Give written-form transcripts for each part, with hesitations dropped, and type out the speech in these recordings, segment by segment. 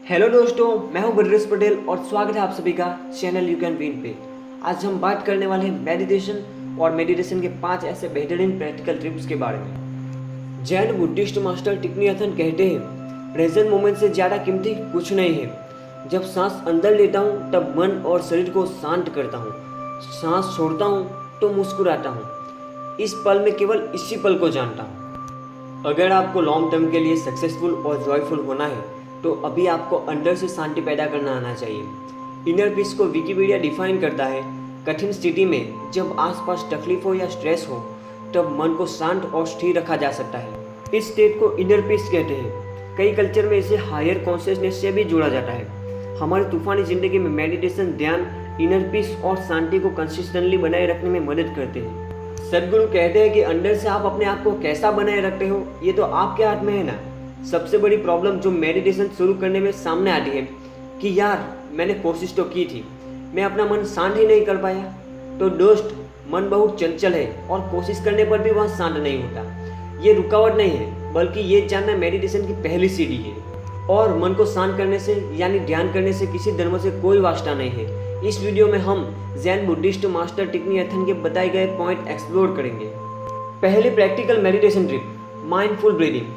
Hello दोस्तों, मैं हूं बहद्रेश पटेल और स्वागत है आप सभी का चैनल यू कैन विन पे। आज हम बात करने वाले हैं मेडिटेशन और मेडिटेशन के 5 ऐसे बेहतरीन प्रैक्टिकल टिप्स के बारे में। जैन बुद्धिस्ट मास्टर थिच कहते हैं, प्रेजेंट मोमेंट से ज़्यादा कीमती कुछ नहीं है। जब सांस अंदर लेता हूँ तब मन और शरीर को शांत करता हूँ, सांस छोड़ता हूँ तो मुस्कुराता हूँ। इस पल में केवल इसी पल को जानता हूँ। अगर आपको लॉन्ग टर्म के लिए सक्सेसफुल और जॉयफुल होना है तो अभी आपको अंदर से शांति पैदा करना आना चाहिए। इनर पीस को विकिपीडिया डिफाइन करता है, कठिन स्थिति में जब आसपास तकलीफ हो या स्ट्रेस हो तब मन को शांत और स्थिर रखा जा सकता है। इस स्टेट को इनर पीस कहते हैं। कई कल्चर में इसे हायर कॉन्शियसनेस से भी जोड़ा जाता है। हमारी तूफानी जिंदगी में मेडिटेशन ध्यान इनर पीस और शांति को कंसिस्टेंटली बनाए रखने में मदद करते हैं। सदगुरु कहते हैं कि अंदर से आप अपने आप को कैसा बनाए रखते हो ये तो आपके हाथ में है ना। सबसे बड़ी प्रॉब्लम जो मेडिटेशन शुरू करने में सामने आती है कि यार मैंने कोशिश तो की थी, मैं अपना मन शांत ही नहीं कर पाया। तो दोस्त, मन बहुत चंचल है और कोशिश करने पर भी वह शांत नहीं होता। ये रुकावट नहीं है, बल्कि ये जानना मेडिटेशन की पहली सीढ़ी है। और मन को शांत करने से यानी ध्यान करने से किसी धर्म से कोई वास्ता नहीं है। इस वीडियो में हम जैन बुद्धिस्ट मास्टर थिच के बताए गए पॉइंट एक्सप्लोर करेंगे। पहली practical meditation trip, mindful breathing.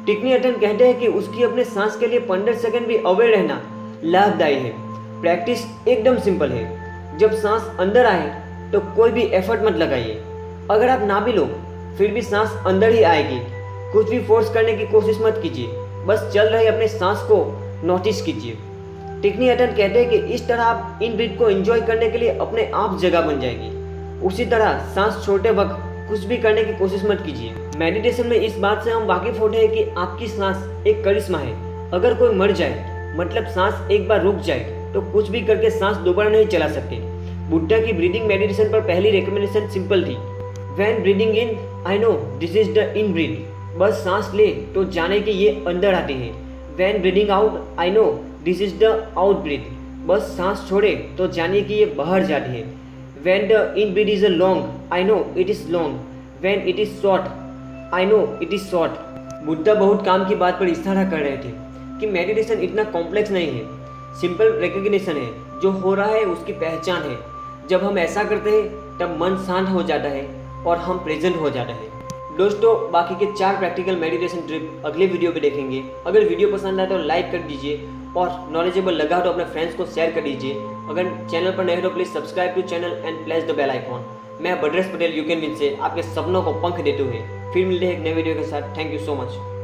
Thich कहते हैं कि उसकी अपने सांस के लिए 15 सेकंड भी अवेयर रहना लाभदायी है। प्रैक्टिस एकदम सिंपल है। जब सांस अंदर आए तो कोई भी एफर्ट मत लगाइए। अगर आप ना भी लो फिर भी सांस अंदर ही आएगी। कुछ भी फोर्स करने की कोशिश मत कीजिए, बस चल रहे अपने सांस को नोटिस कीजिए। थिच कहते हैं कि इस तरह आप इन ब्रीथ को एंजॉय करने के लिए अपने आप जगह बन जाएगी। उसी तरह सांस छोड़ते वक्त कुछ भी करने की कोशिश मत कीजिए। मेडिटेशन में इस बात से हम वाकिफ होते हैं कि आपकी सांस एक करिश्मा है। अगर कोई मर जाए मतलब सांस एक बार रुक जाए तो कुछ भी करके सांस दोबारा नहीं चला सकते। बुद्धा की ब्रीदिंग मेडिटेशन पर पहली रिकमेंडेशन सिंपल थी, when breathing in I know this is the in breath. बस सांस ले तो जाने कि ये अंदर आती है। When breathing out I know this is the out breath. बस सांस छोड़े तो जानिए कि ये बाहर जाती है। When the in breath is long, I know it is long. When it is short, I know it is short. Buddha बहुत काम की बात पर इशारा कर रहे थे कि मेडिटेशन इतना कॉम्प्लेक्स नहीं है, सिंपल रिकग्निशन है। जो हो रहा है उसकी पहचान है। जब हम ऐसा करते हैं तब मन शांत हो जाता है और हम प्रेजेंट हो जाते हैं। दोस्तों, बाकी के 4 प्रैक्टिकल मेडिटेशन ट्रिप अगले वीडियो पे देखेंगे। अगर वीडियो पसंद आए तो लाइक कर दीजिए और नॉलेजेबल लगा तो अपने फ्रेंड्स को शेयर कर दीजिए। अगर चैनल पर नए हो तो please subscribe to channel and press the bell icon. मैं Bhadresh Patel you can win से आपके सपनों को पंख देते हुए फिर मिलते हैं एक नए वीडियो के साथ। Thank you so much.